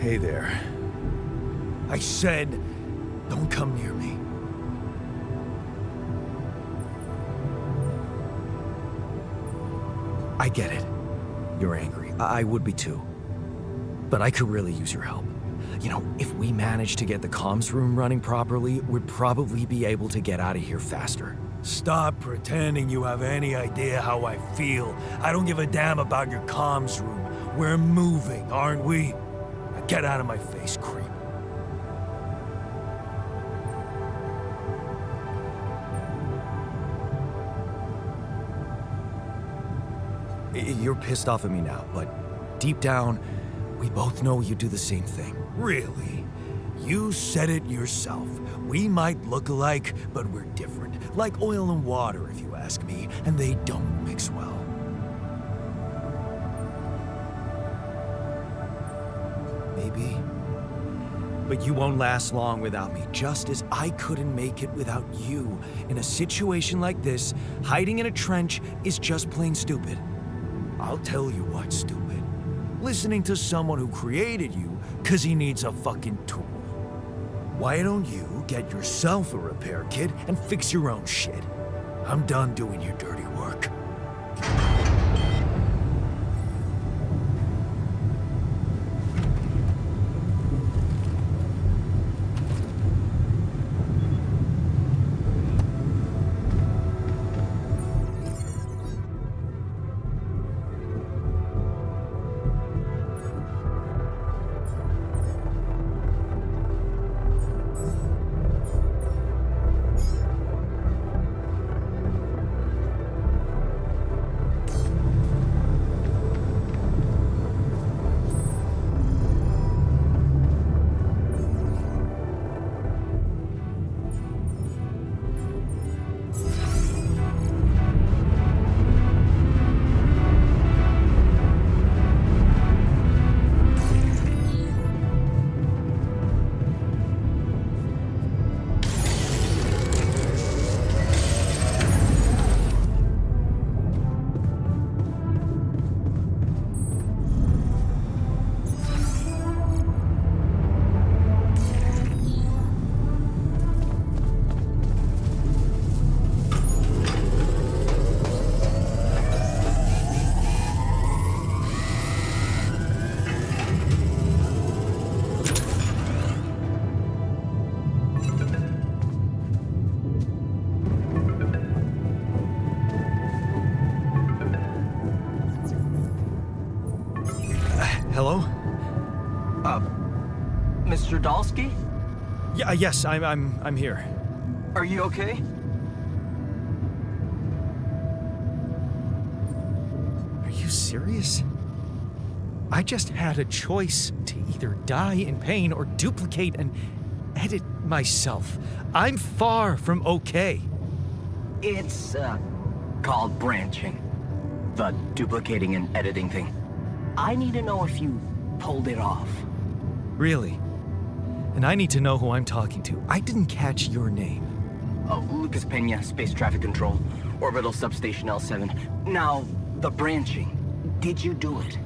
Hey there. I said, don't come near me. I get it. You're angry. I would be too. But I could really use your help. You know, if we manage to get the comms room running properly, we'd probably be able to get out of here faster. Stop pretending you have any idea how I feel. I don't give a damn about your comms room. We're moving, aren't we? Now get out of my face, creep. You're pissed off at me now, but deep down, we both know you do the same thing. Really? You said it yourself. We might look alike, but we're different. Like oil and water, if you ask me, and they don't mix well. Maybe. But you won't last long without me, just as I couldn't make it without you. In a situation like this, hiding in a trench is just plain stupid. I'll tell you what's stupid. Listening to someone who created you because he needs a fucking tool. Why don't you get yourself a repair kit and fix your own shit? I'm done doing your dirty work. Hello? Mr. Dolski? Yeah, yes, I'm here. Are you okay? Are you serious? I just had a choice to either die in pain or duplicate and edit myself. I'm far from okay. It's, called branching. The duplicating and editing thing. I need to know if you pulled it off. Really? And I need to know who I'm talking to. I didn't catch your name. Oh, Lucas Pena, Space Traffic Control, Orbital Substation L7. Now, the branching. Did you do it?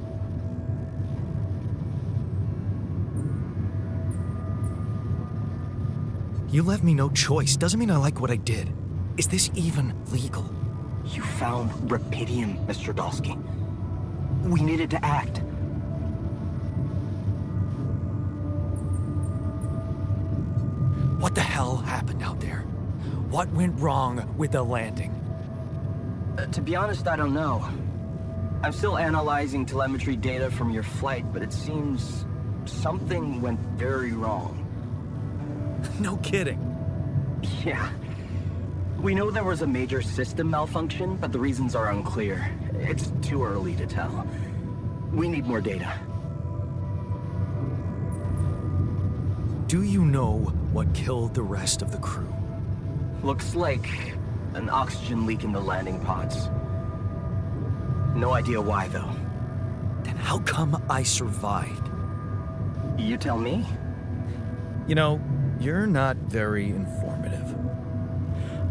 You left me no choice. Doesn't mean I like what I did. Is this even legal? You found Rapidium, Mr. Dolski. We needed to act. What the hell happened out there? What went wrong with the landing? To be honest, I don't know. I'm still analyzing telemetry data from your flight, but it seems something went very wrong. No kidding. Yeah. We know there was a major system malfunction, but the reasons are unclear. It's too early to tell. We need more data. Do you know what killed the rest of the crew? Looks like an oxygen leak in the landing pods. No idea why, though. Then how come I survived? You tell me? You know, you're not very informative.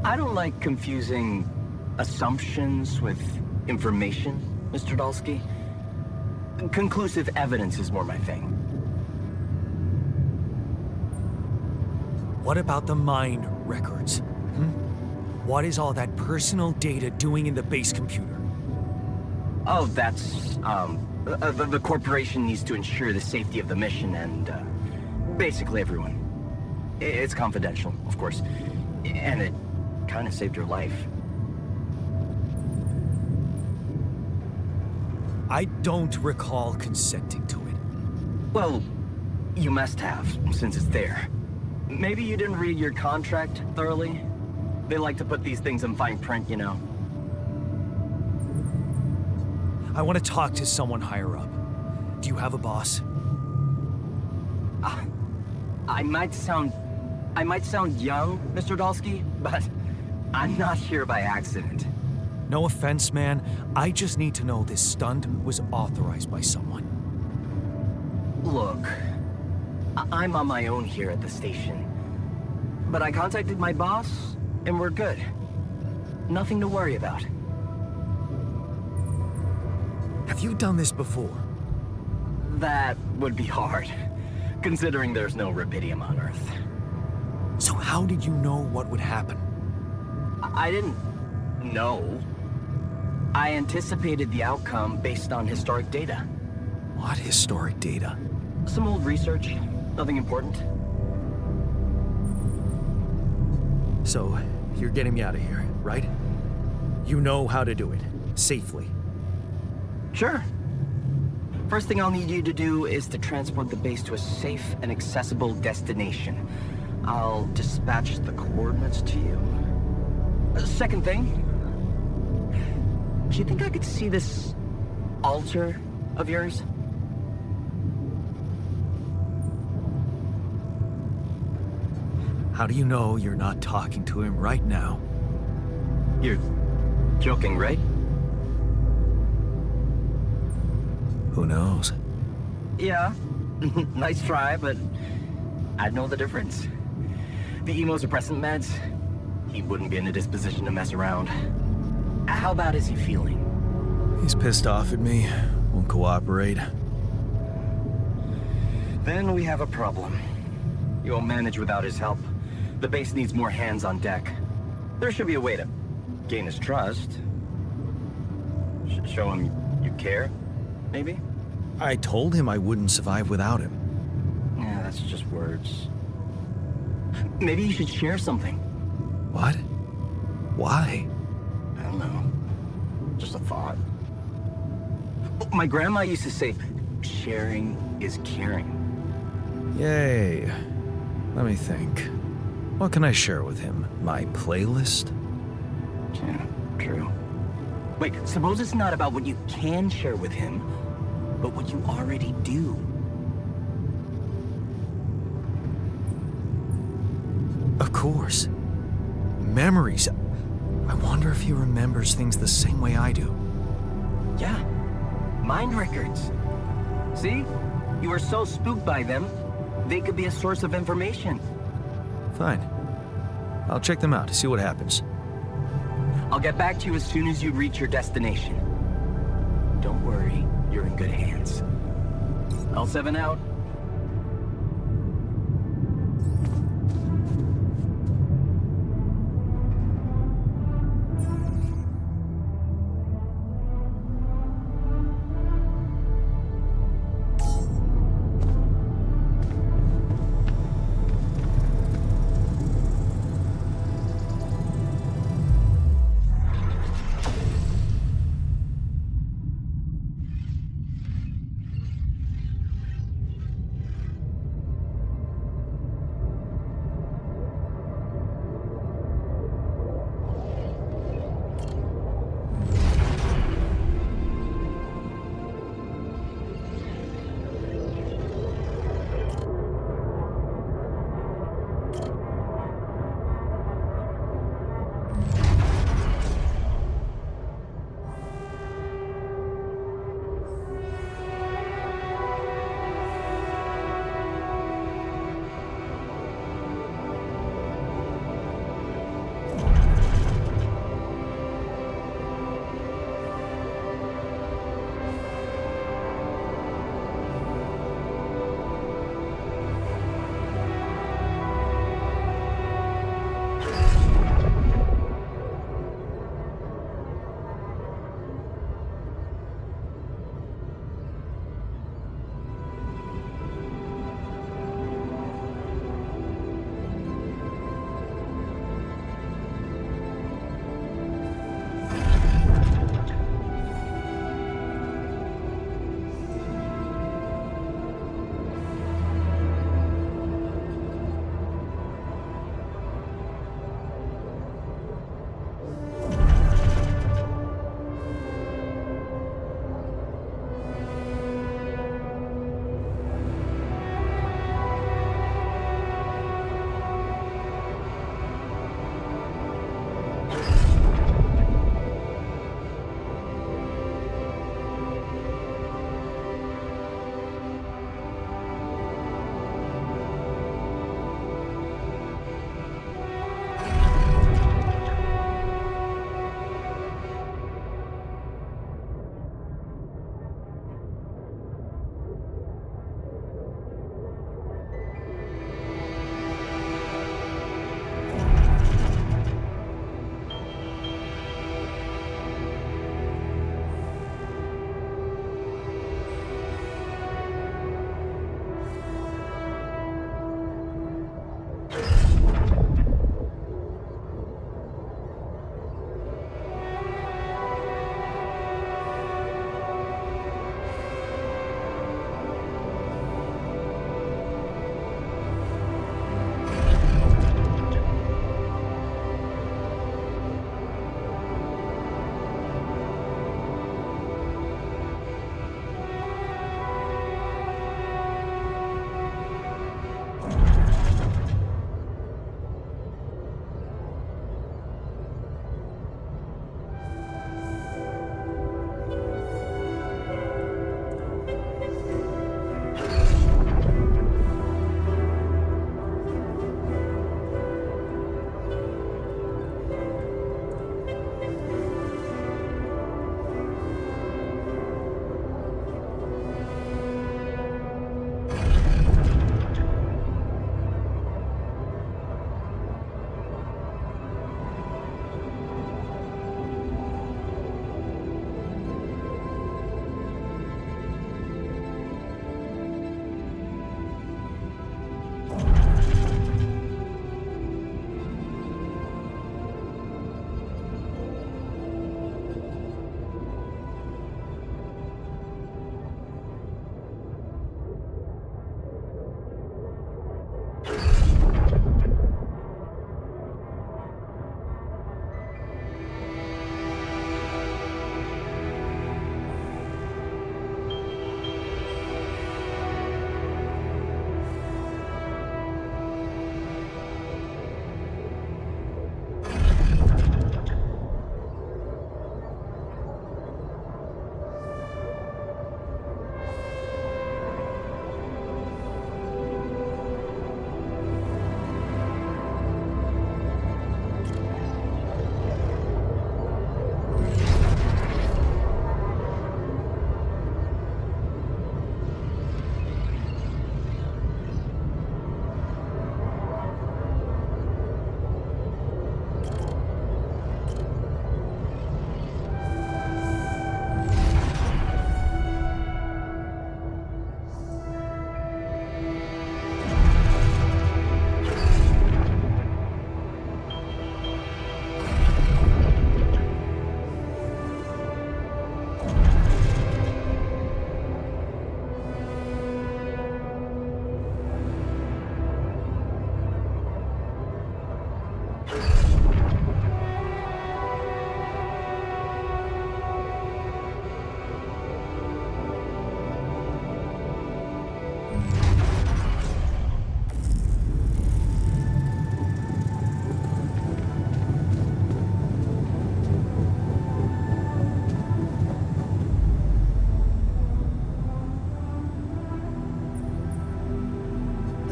I don't like confusing assumptions with information, Mr. Dolski. Conclusive evidence is more my thing. What about the mine records? What is all that personal data doing in the base computer? Oh, that's, the corporation needs to ensure the safety of the mission and, basically everyone. It's confidential, of course. And it kind of saved your life. I don't recall consenting to it. Well, you must have, since it's there. Maybe you didn't read your contract thoroughly? They like to put these things in fine print, you know. I want to talk to someone higher up. Do you have a boss? I might sound young, Mr. Dolski, but I'm not here by accident. No offense, man. I just need to know this stunt was authorized by someone. Look, I'm on my own here at the station. But I contacted my boss, and we're good. Nothing to worry about. Have you done this before? That would be hard, considering there's no Rapidium on Earth. So how did you know what would happen? I didn't know. I anticipated the outcome based on historic data. What historic data? Some old research, nothing important. So, you're getting me out of here, right? You know how to do it, safely. Sure. First thing I'll need you to do is to transport the base to a safe and accessible destination. I'll dispatch the coordinates to you. Second thing, do you think I could see this alter of yours? How do you know you're not talking to him right now? You're joking, right? Who knows? Yeah. Nice try, but I'd know the difference. The immunosuppressant meds, he wouldn't be in a disposition to mess around. How bad is he feeling? He's pissed off at me, won't cooperate. Then we have a problem. You won't manage without his help. The base needs more hands on deck. There should be a way to gain his trust. Show him you care, maybe? I told him I wouldn't survive without him. Yeah, that's just words. Maybe you should share something. What? Why? I don't know. Just a thought. My grandma used to say, sharing is caring. Yay. Let me think. What can I share with him? My playlist? Yeah, true. Wait, suppose it's not about what you can share with him, but what you already do. Of course. Memories. I wonder if he remembers things the same way I do. Yeah, mind records. See? You were so spooked by them, they could be a source of information. Fine. I'll check them out, see what happens. I'll get back to you as soon as you reach your destination. Don't worry, you're in good hands. L7 out.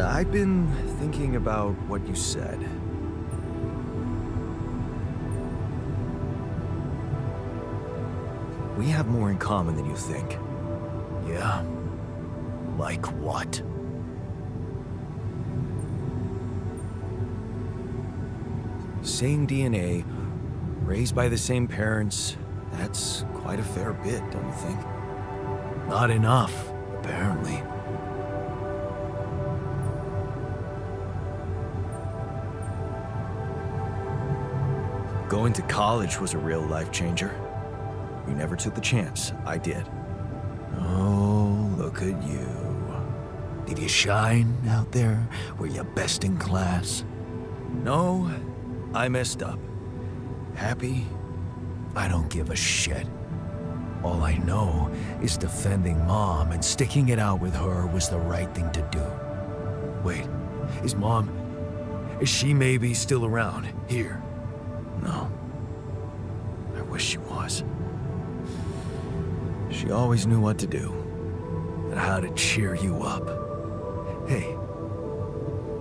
I've been thinking about what you said. We have more in common than you think. Yeah? Like what? Same DNA, raised by the same parents. That's quite a fair bit, don't you think? Not enough, apparently. Going to college was a real life changer. You never took the chance. I did. Oh, look at you. Did you shine out there? Were you best in class? No, I messed up. Happy? I don't give a shit. All I know is defending Mom and sticking it out with her was the right thing to do. Wait, is Mom... Is she maybe still around, here? No. I wish she was. She always knew what to do, and how to cheer you up. Hey,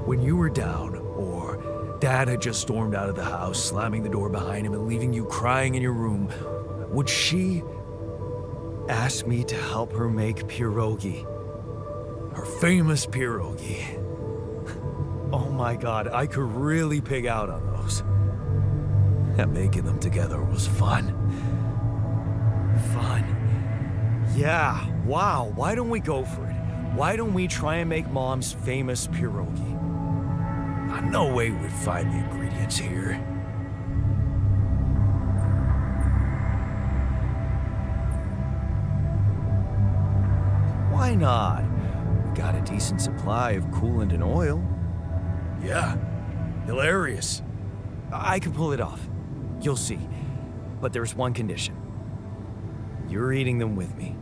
when you were down, or Dad had just stormed out of the house, slamming the door behind him and leaving you crying in your room, would she ask me to help her make pierogi? Her famous pierogi. Oh my God, I could really pig out on those. And making them together was fun. Fun. Yeah, wow, why don't we go for it? Why don't we try and make Mom's famous pierogi? No way we'd find the ingredients here. Why not? We got a decent supply of coolant and oil. Yeah, hilarious. I can pull it off. You'll see. But there's one condition. You're eating them with me.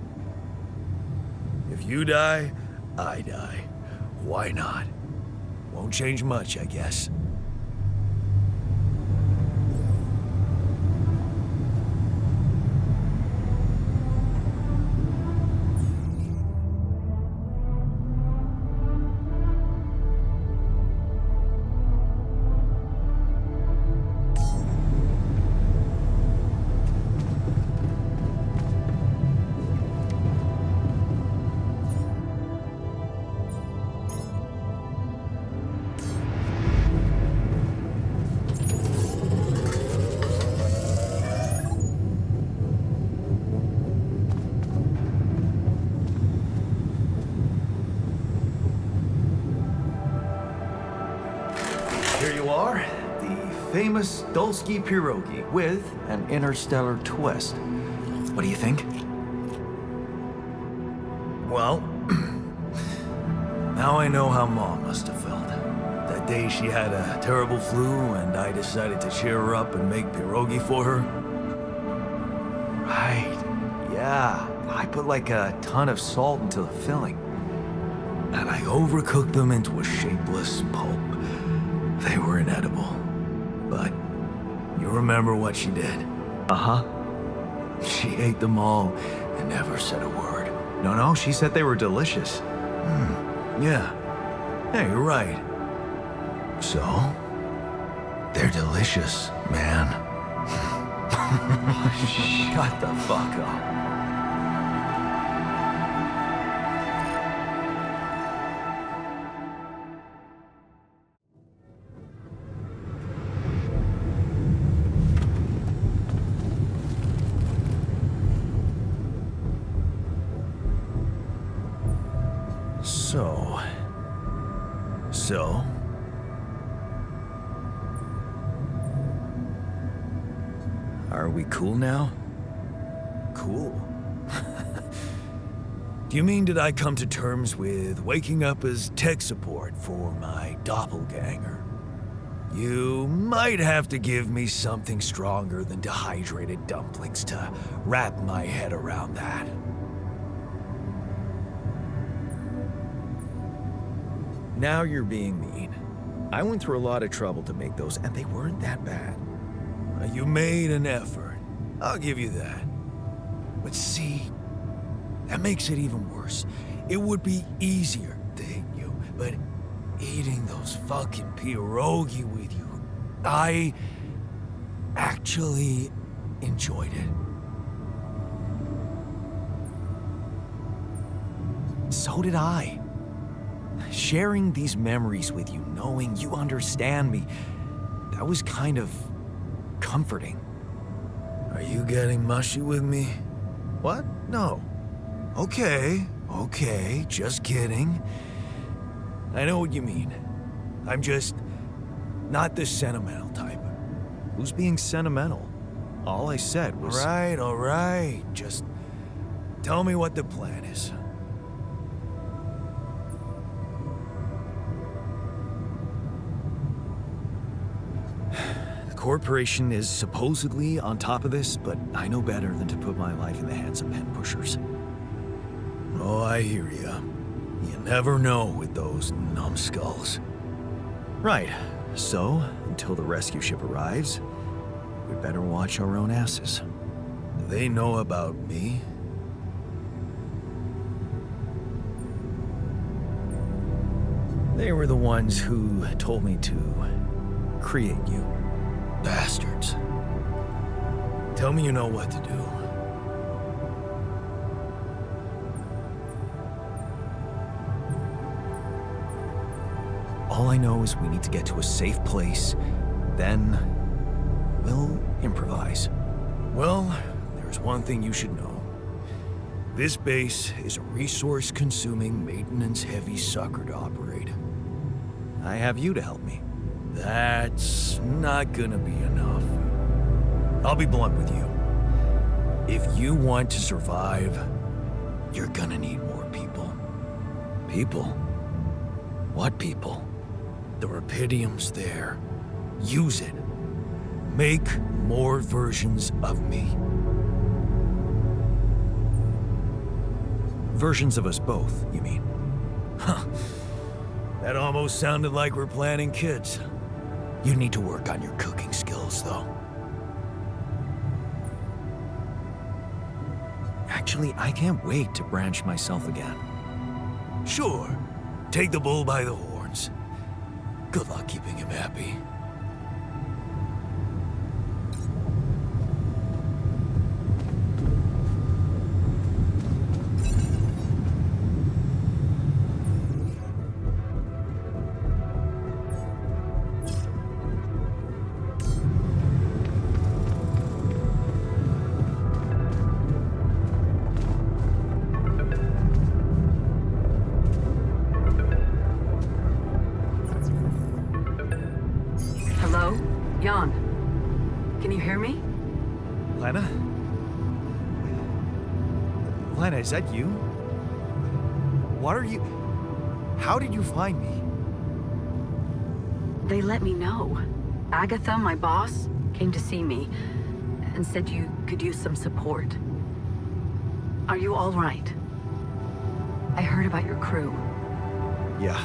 If you die, I die. Why not? Won't change much, I guess. Here you are, the famous Dolski pierogi with an interstellar twist. What do you think? Well, now I know how Mom must have felt. That day she had a terrible flu and I decided to cheer her up and make pierogi for her. Right, yeah. I put like a ton of salt into the filling. And I overcooked them into a shapeless pulp. They were inedible. But you remember what she did? Uh-huh. She ate them all and never said a word. No, she said they were delicious. Yeah. Yeah, you're right. So, they're delicious, man. Shut the fuck up. So? Are we cool now? Cool. Do you mean did I come to terms with waking up as tech support for my doppelganger? You might have to give me something stronger than dehydrated dumplings to wrap my head around that. Now you're being mean. I went through a lot of trouble to make those, and they weren't that bad. You made an effort. I'll give you that. But see, that makes it even worse. It would be easier to hate you, but eating those fucking pierogi with you. I actually enjoyed it. So did I. Sharing these memories with you, knowing you understand me, that was kind of comforting. Are you getting mushy with me? What? No. Okay, just kidding. I know what you mean. I'm just not the sentimental type. Who's being sentimental? All I said was... All right. Just tell me what the plan is. The corporation is supposedly on top of this, but I know better than to put my life in the hands of pen pushers. Oh, I hear ya. You never know with those numbskulls. Right. So, until the rescue ship arrives, we'd better watch our own asses. Do they know about me? They were the ones who told me to create you. Bastards. Tell me you know what to do. All I know is we need to get to a safe place, then we'll improvise. Well, there's one thing you should know. This base is a resource-consuming, maintenance-heavy sucker to operate. I have you to help me. That's not gonna be enough. I'll be blunt with you. If you want to survive, you're gonna need more people. People? What people? The Rapidium's there. Use it. Make more versions of me. Versions of us both, you mean? Huh. That almost sounded like we're planning kids. You need to work on your cooking skills, though. Actually, I can't wait to branch myself again. Sure. Take the bull by the horns. Good luck keeping him happy. Jan, can you hear me? Lena? Lena, is that you? What are you... How did you find me? They let me know. Agatha, my boss, came to see me and said you could use some support. Are you all right? I heard about your crew. Yeah.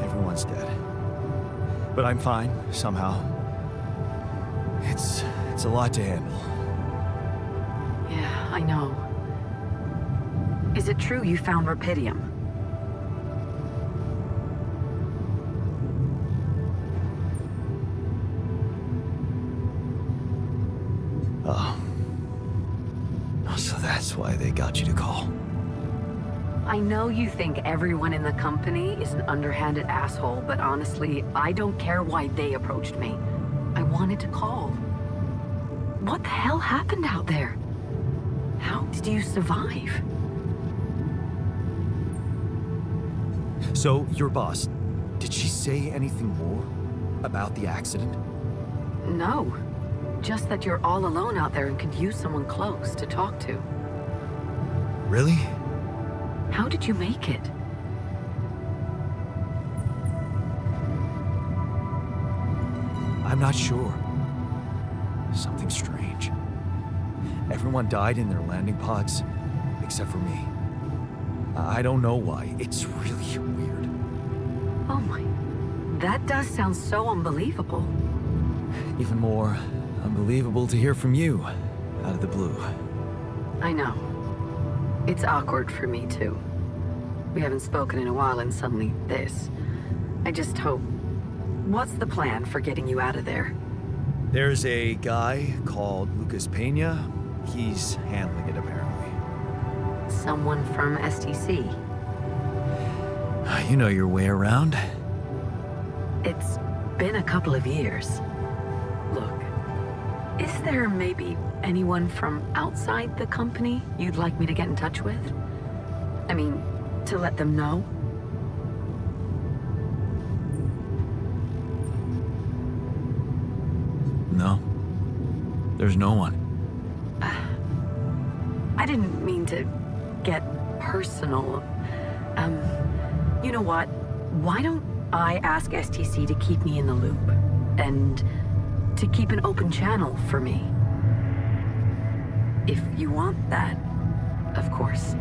Everyone's dead. But I'm fine, somehow. It's a lot to handle. Yeah, I know. Is it true you found Rapidium? Oh. So that's why they got you to call. I know you think everyone in the company is an underhanded asshole, but honestly, I don't care why they approached me. I wanted to call. What the hell happened out there? How did you survive? So, your boss, did she say anything more about the accident? No. Just that you're all alone out there and could use someone close to talk to. Really? How did you make it? I'm not sure. Something strange. Everyone died in their landing pods, except for me. I don't know why. It's really weird. Oh my... That does sound so unbelievable. Even more unbelievable to hear from you, out of the blue. I know. It's awkward for me, too. We haven't spoken in a while and suddenly this. I just hope... What's the plan for getting you out of there? There's a guy called Lucas Pena. He's handling it, apparently. Someone from STC. You know your way around. It's been a couple of years. Look, is there maybe anyone from outside the company you'd like me to get in touch with? I mean, to let them know? No. There's no one. I didn't mean to get personal. You know what? Why don't I ask STC to keep me in the loop? And to keep an open channel for me? If you want that, of course.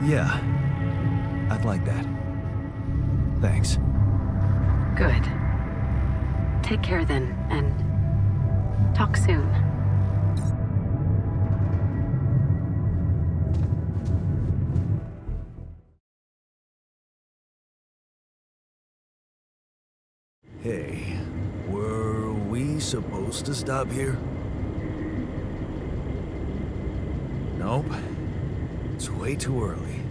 Yeah. I'd like that. Thanks. Good. Take care then, and talk soon. Hey, were we supposed to stop here? Nope. It's way too early.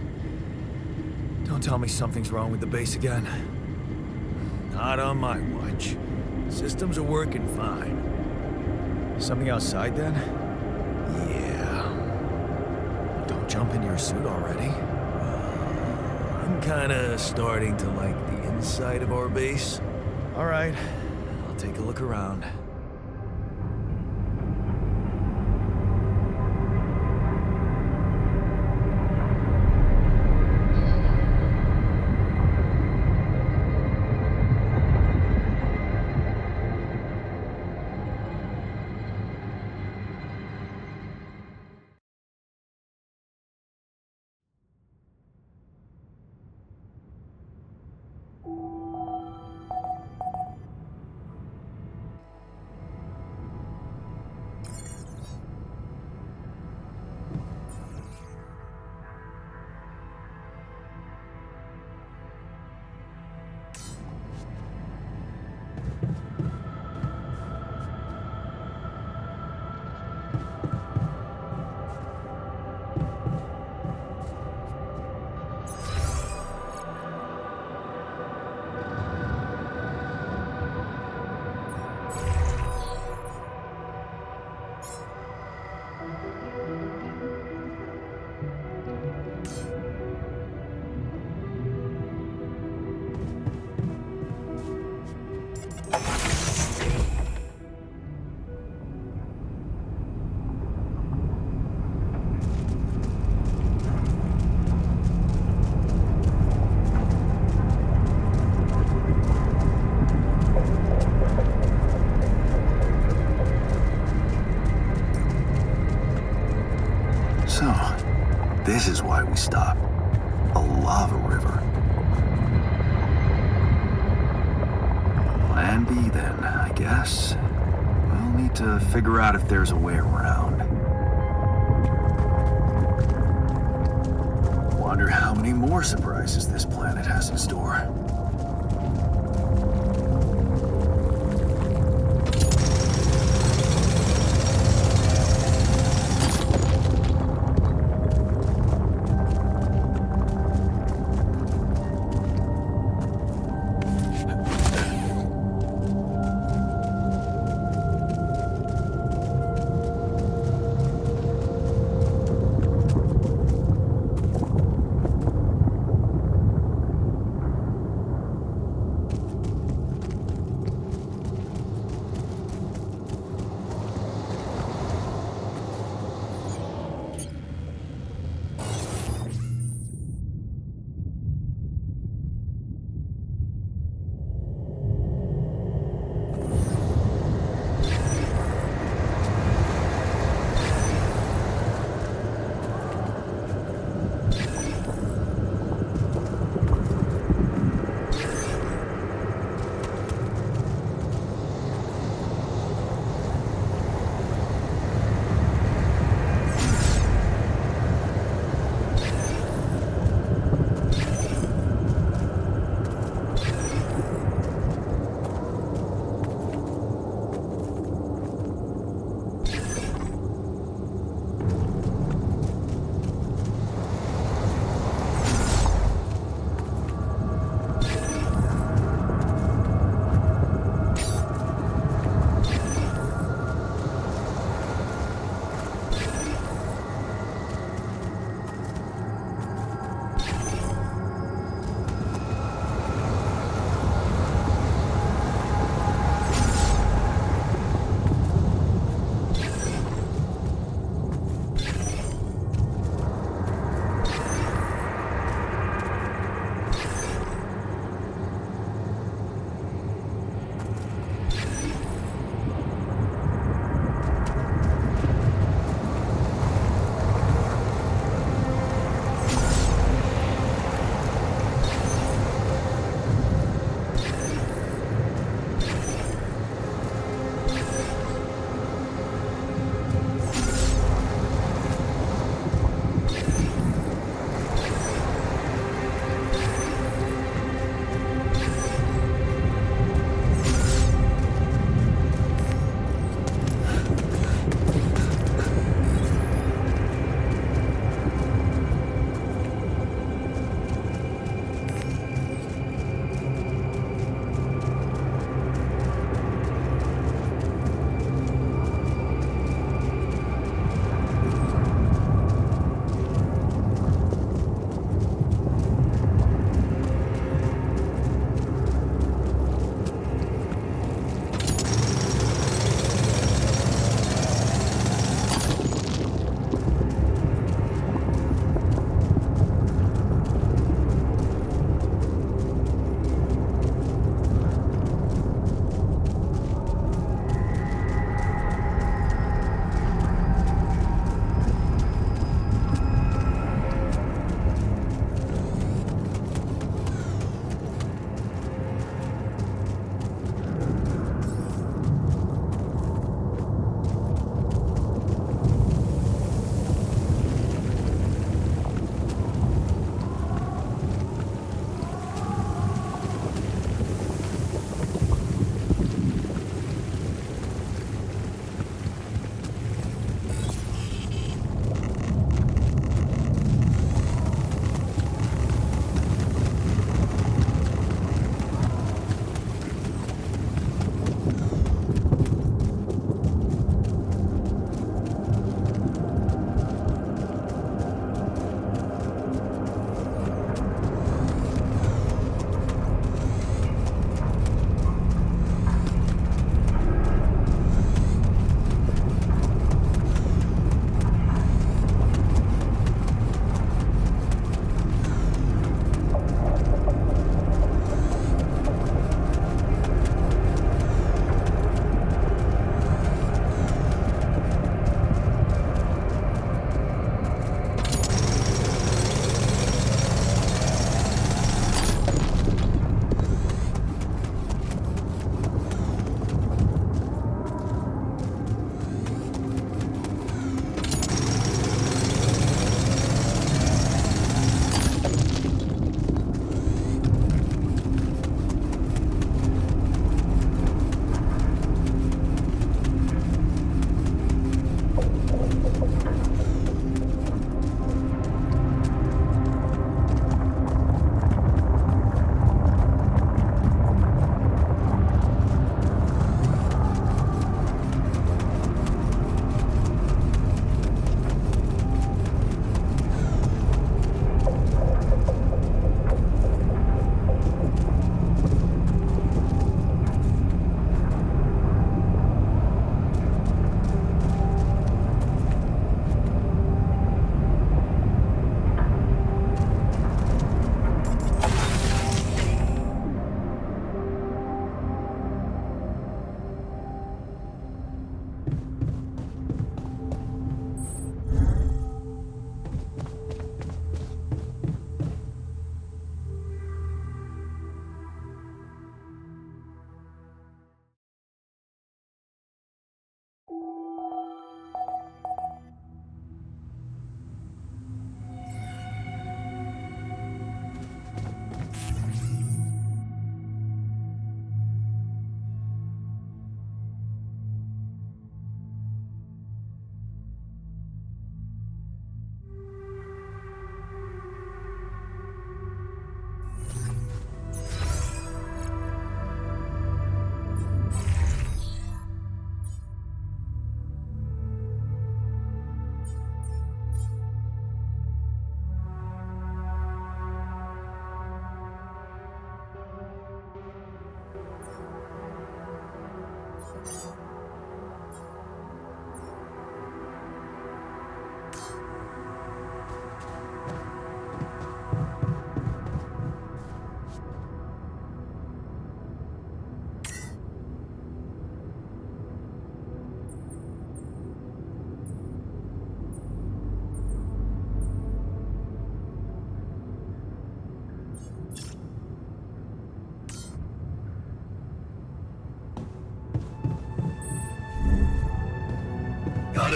Don't tell me something's wrong with the base again. Not on my watch. Systems are working fine. Something outside then? Yeah. Don't jump in your suit already. I'm kinda starting to like the inside of our base. All right, I'll take a look around. This is why we stopped. A lava river. Plan B then, I guess. We'll need to figure out if there's a way around. Wonder how many more surprises this planet has in store.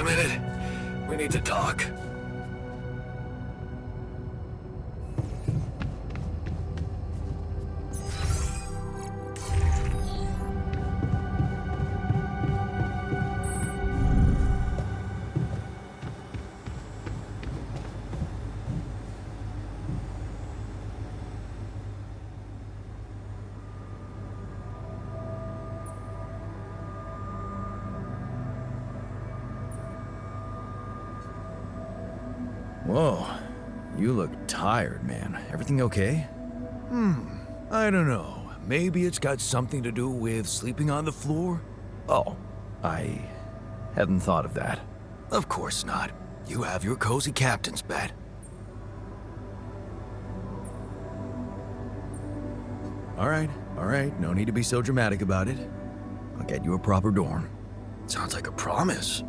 a minute. We need to talk. Whoa, you look tired, man. Everything okay? I don't know. Maybe it's got something to do with sleeping on the floor? Oh, I hadn't thought of that. Of course not. You have your cozy captain's bed. All right, no need to be so dramatic about it. I'll get you a proper dorm. Sounds like a promise.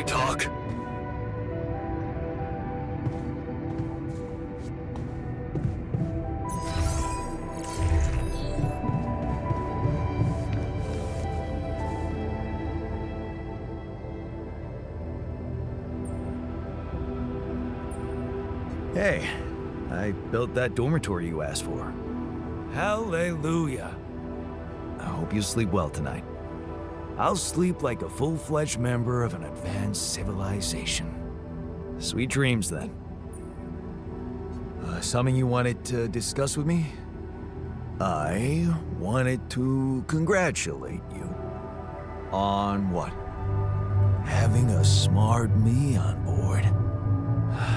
Talk. Hey, I built that dormitory you asked for. Hallelujah. I hope you sleep well tonight. I'll sleep like a full-fledged member of an advanced civilization. Sweet dreams, then. Something you wanted to discuss with me? I wanted to congratulate you. On what? Having a smart me on board.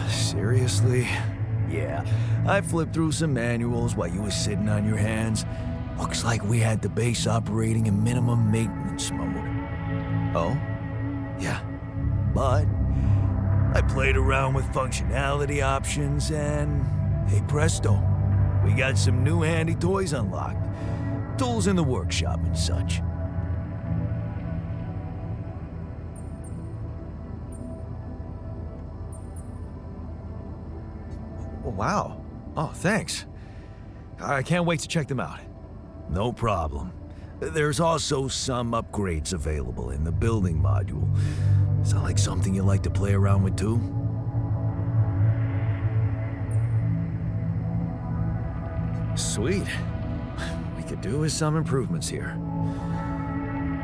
Seriously? Yeah, I flipped through some manuals while you were sitting on your hands. Looks like we had the base operating in minimum maintenance mode. Oh? Yeah. But I played around with functionality options and, hey presto, we got some new handy toys unlocked. Tools in the workshop and such. Wow. Oh, thanks. I can't wait to check them out. No problem. There's also some upgrades available in the building module. Sound like something you like to play around with too? Sweet. We could do with some improvements here.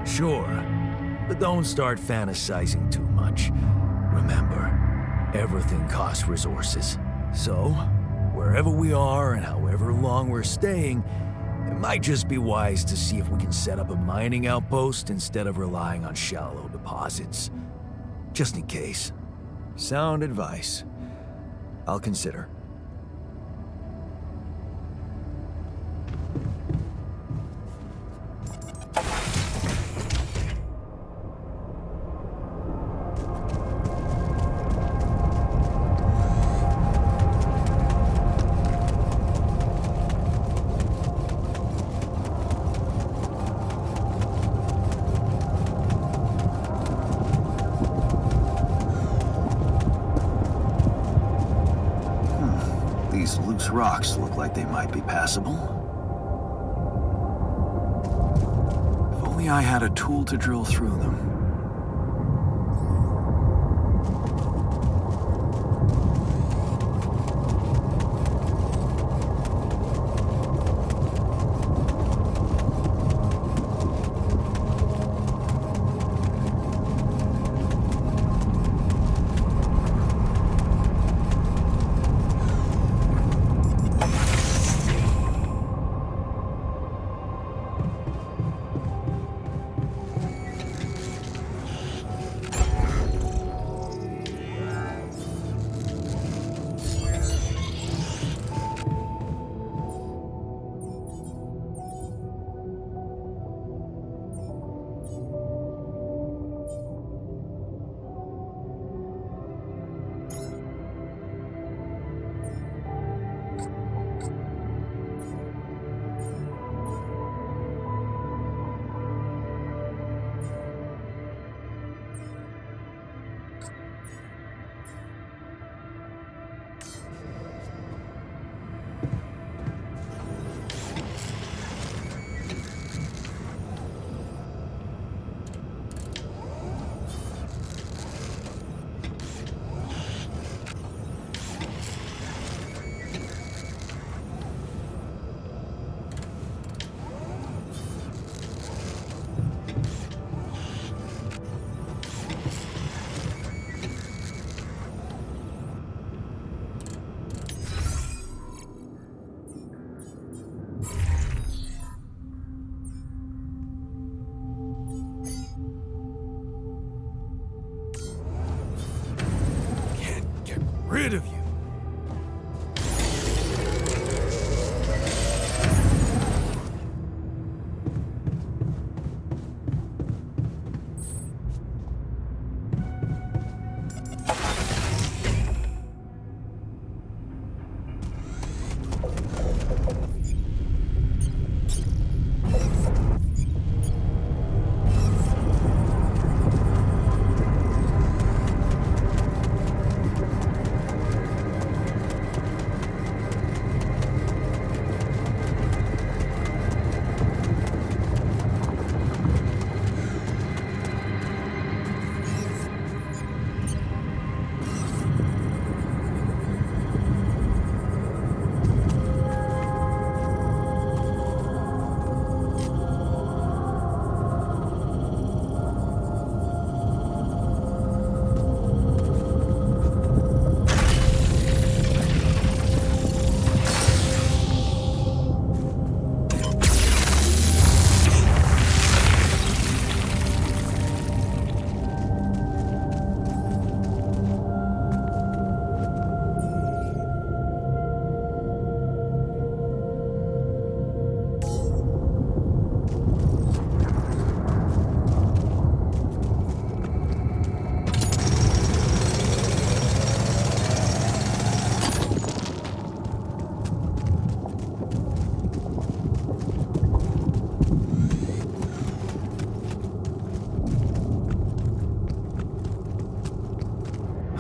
Sure, but don't start fantasizing too much. Remember, everything costs resources. So, wherever we are and however long we're staying, it might just be wise to see if we can set up a mining outpost instead of relying on shallow deposits. Just in case. Sound advice. I'll consider. Rocks look like they might be passable. If only I had a tool to drill through them. rid of you.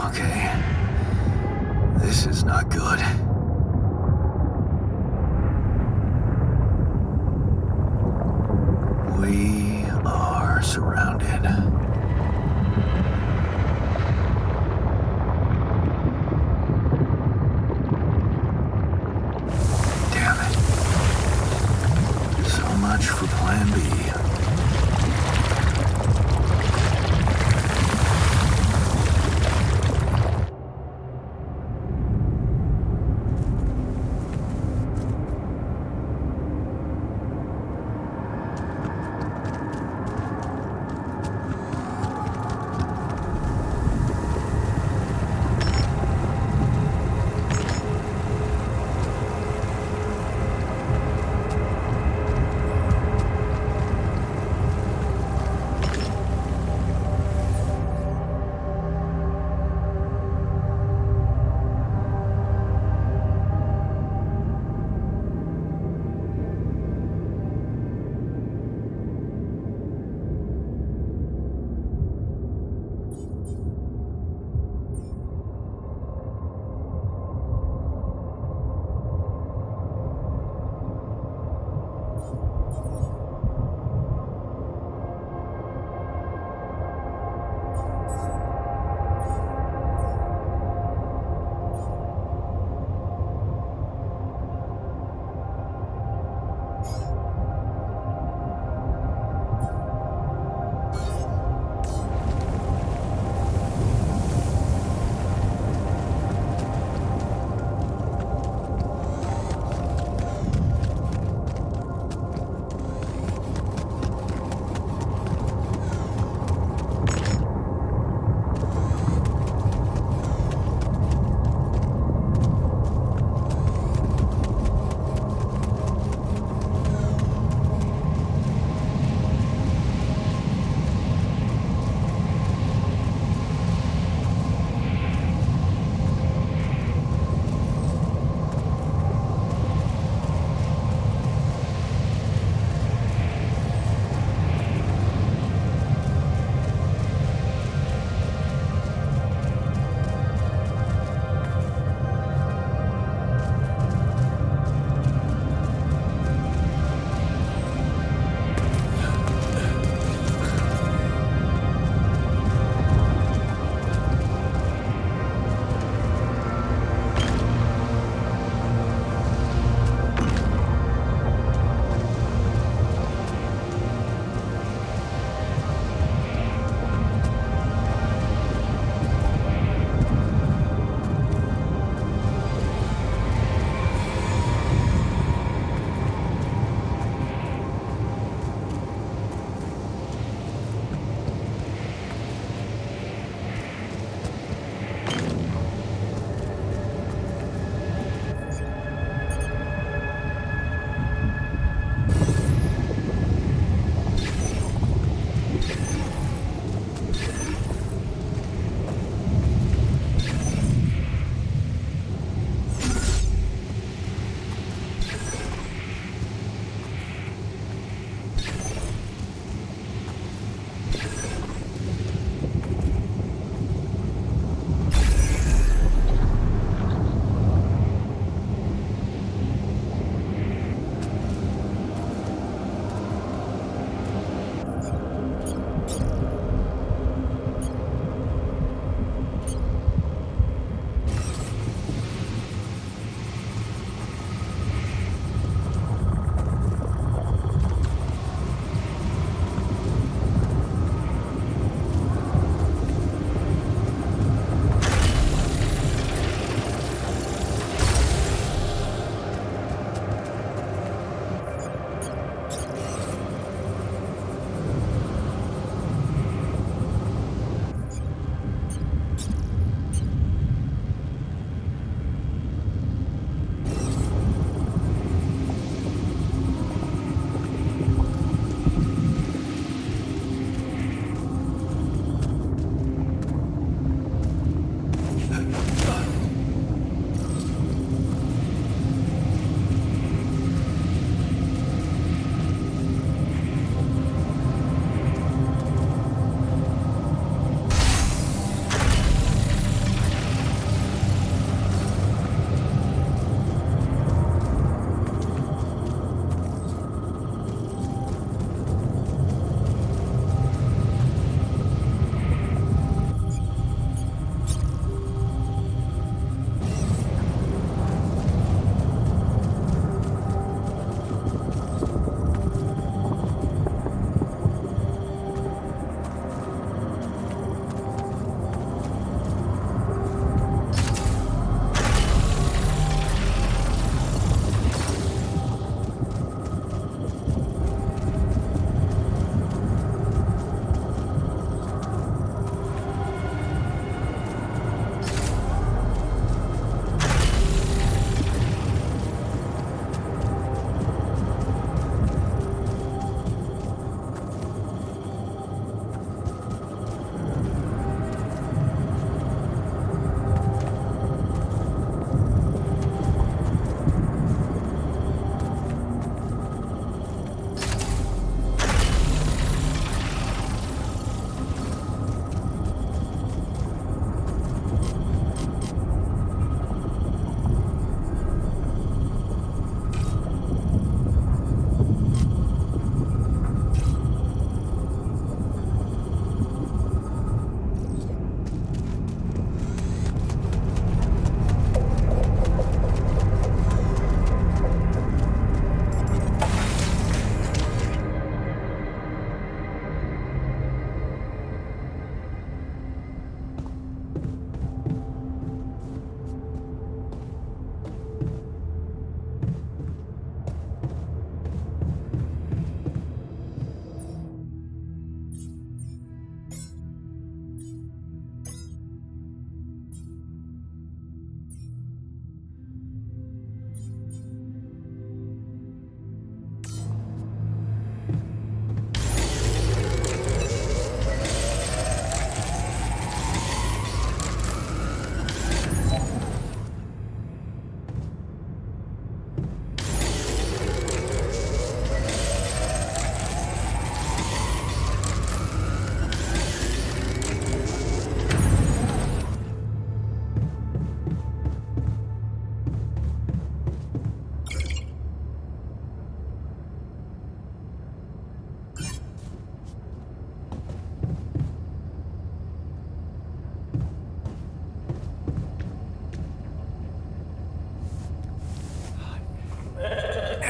Okay. This is not good. We are surrounded. Damn it. So much for Plan B.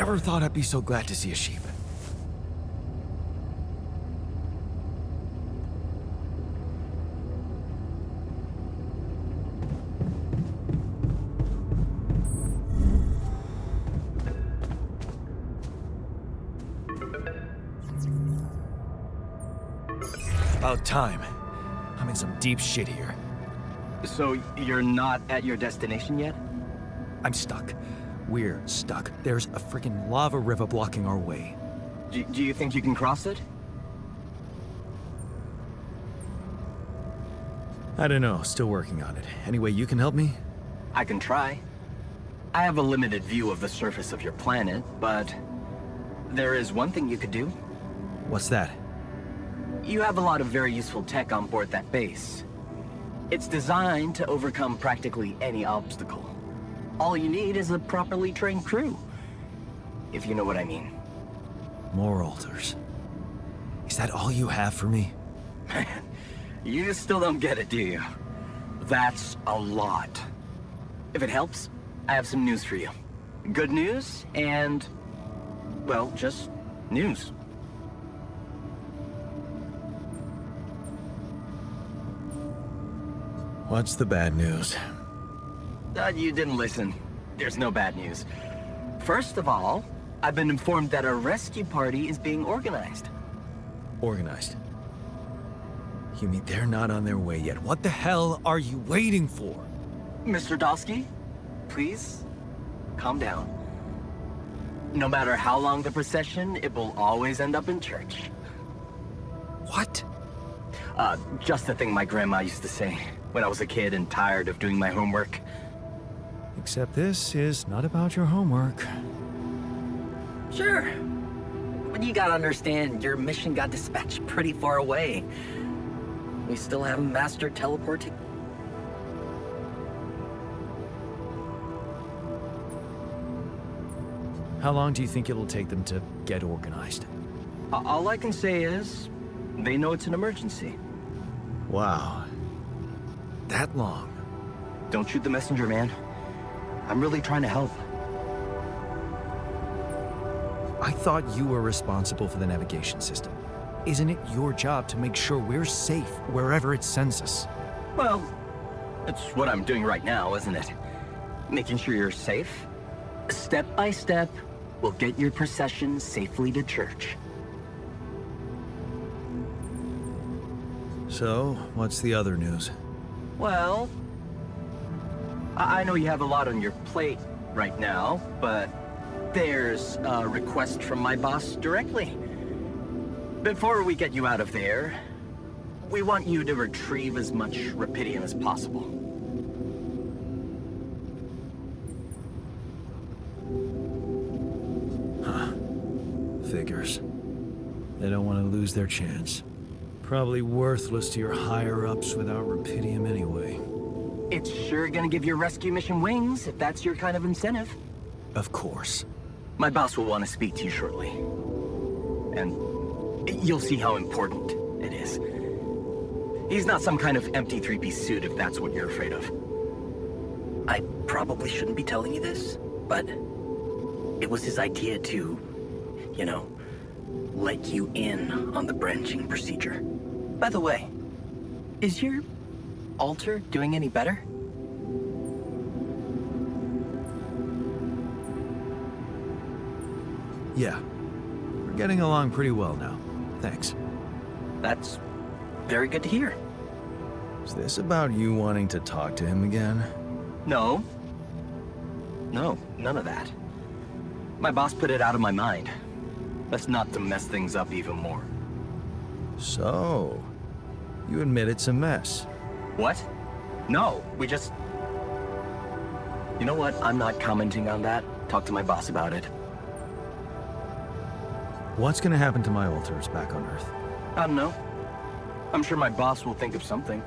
Never thought I'd be so glad to see a sheep. About time. I'm in some deep shit here. So you're not at your destination yet? I'm stuck. We're stuck. There's a freaking lava river blocking our way. Do you think you can cross it? I don't know. Still working on it. Anyway, you can help me? I can try. I have a limited view of the surface of your planet, but there is one thing you could do. What's that? You have a lot of very useful tech on board that base. It's designed to overcome practically any obstacle. All you need is a properly trained crew, if you know what I mean. More alters. Is that all you have for me? Man, you still don't get it, do you? That's a lot. If it helps, I have some news for you. Good news and, well, just news. What's the bad news? You didn't listen. There's no bad news. First of all, I've been informed that a rescue party is being organized. Organized. You mean they're not on their way yet? What the hell are you waiting for? Mr. Dolski, please, calm down. No matter how long the procession, it will always end up in church. What? Just the thing my grandma used to say when I was a kid and tired of doing my homework. Except this is not about your homework. Sure. But you gotta understand, your mission got dispatched pretty far away. We still haven't mastered teleporting. How long do you think it'll take them to get organized? All I can say is, they know it's an emergency. Wow. That long? Don't shoot the messenger, man. I'm really trying to help. I thought you were responsible for the navigation system. Isn't it your job to make sure we're safe wherever it sends us? Well, it's what I'm doing right now, isn't it? Making sure you're safe. Step by step, we'll get your procession safely to church. So, what's the other news? Well, I know you have a lot on your plate right now, but there's a request from my boss directly. Before we get you out of there, we want you to retrieve as much Rapidium as possible. Huh. Figures. They don't want to lose their chance. Probably worthless to your higher-ups without Rapidium anyway. It's sure gonna give your rescue mission wings, if that's your kind of incentive. Of course. My boss will want to speak to you shortly. And you'll see how important it is. He's not some kind of empty three-piece suit if that's what you're afraid of. I probably shouldn't be telling you this, but it was his idea to, you know, let you in on the branching procedure. By the way, is your alter doing any better? Yeah. We're getting along pretty well now. Thanks. That's very good to hear. Is this about you wanting to talk to him again? No. No, none of that. My boss put it out of my mind. That's not to mess things up even more. So, you admit it's a mess. What? No, we just... You know what? I'm not commenting on that. Talk to my boss about it. What's gonna happen to my alters back on Earth? I don't know. I'm sure my boss will think of something.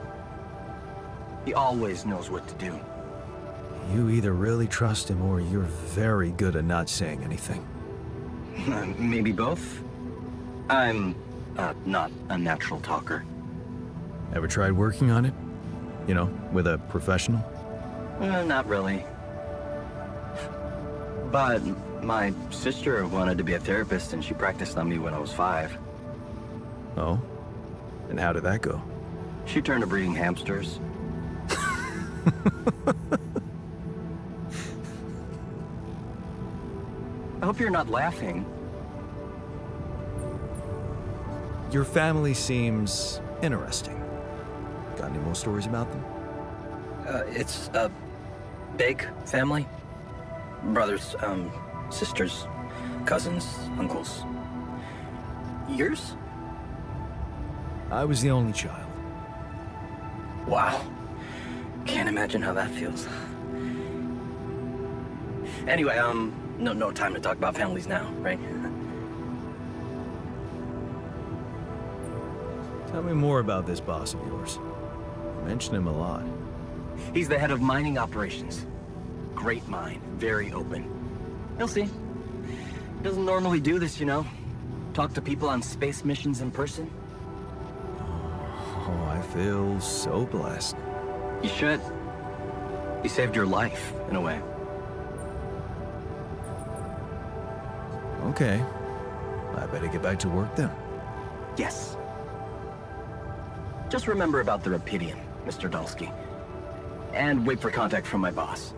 He always knows what to do. You either really trust him or you're very good at not saying anything. Maybe both. I'm not a natural talker. Ever tried working on it? You know, with a professional? Not really. But My sister wanted to be a therapist, and she practiced on me when I was 5. Oh? And how did that go? She turned to breeding hamsters. I hope you're not laughing. Your family seems interesting. Got any more stories about them? It's a big family. Brothers, sisters, cousins, uncles. Yours? I was the only child. Wow. Can't imagine how that feels. Anyway, no time to talk about families now, right? Tell me more about this boss of yours. You mention him a lot. He's the head of mining operations. Great mine, very open. You'll see. He doesn't normally do this, you know. Talk to people on space missions in person. Oh, I feel so blessed. You should. He saved your life, in a way. Okay. I better get back to work then. Yes. Just remember about the Rapidium, Mr. Dolski. And wait for contact from my boss.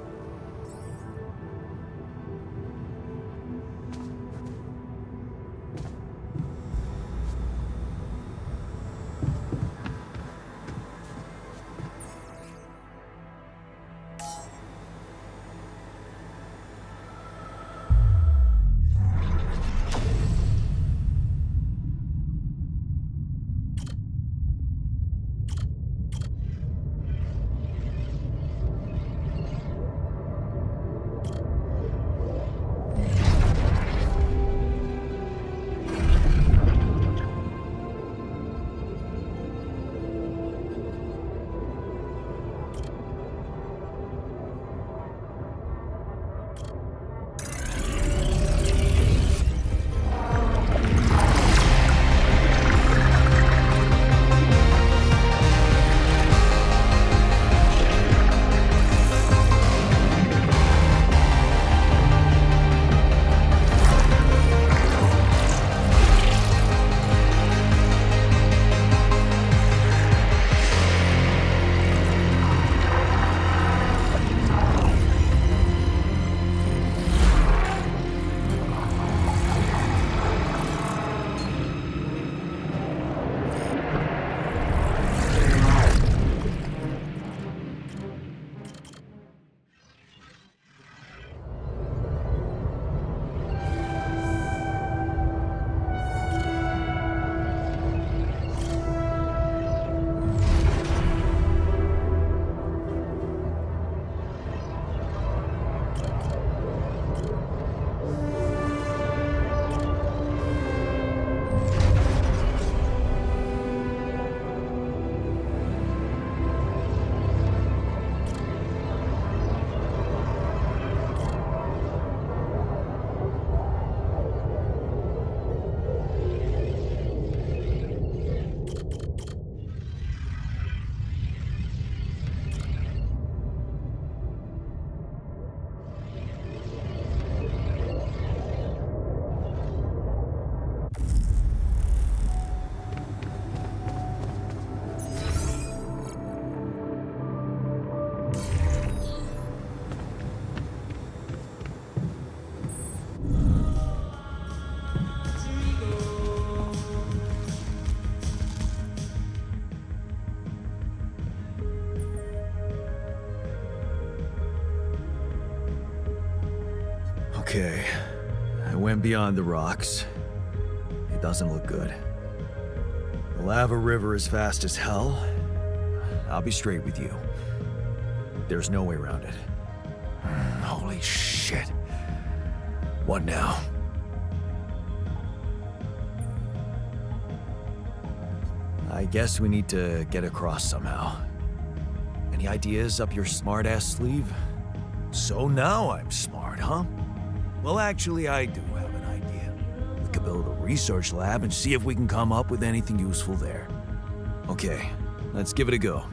Okay, I went beyond the rocks. It doesn't look good. The lava river is fast as hell. I'll be straight with you. There's no way around it. Holy shit. What now? I guess we need to get across somehow. Any ideas up your smart-ass sleeve? So now I'm smart, huh? Well, actually, I do have an idea. We could build a research lab and see if we can come up with anything useful there. Okay, let's give it a go.